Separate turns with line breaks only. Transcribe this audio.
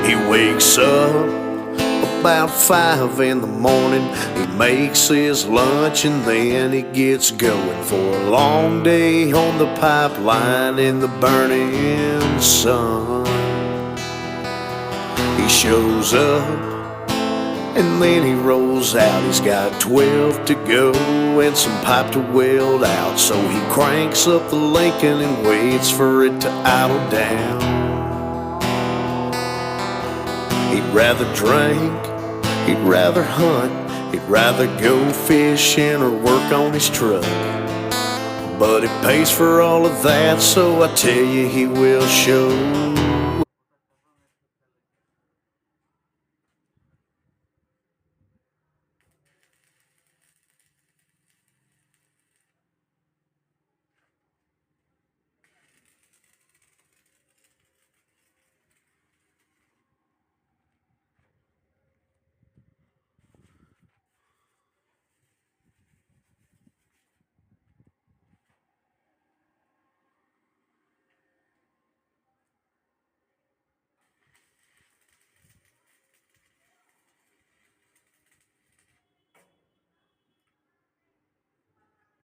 He wakes up about 5 in the morning. He makes his lunch and then he gets going for a long day on the pipeline in the burning sun. He shows up and then he rolls out. He's got 12 to go and some pipe to weld out. So he cranks up the Lincoln and waits for it to idle down. He'd rather drink, he'd rather hunt, he'd rather go fishing or work on his truck. But it pays for all of that, so I tell you he will show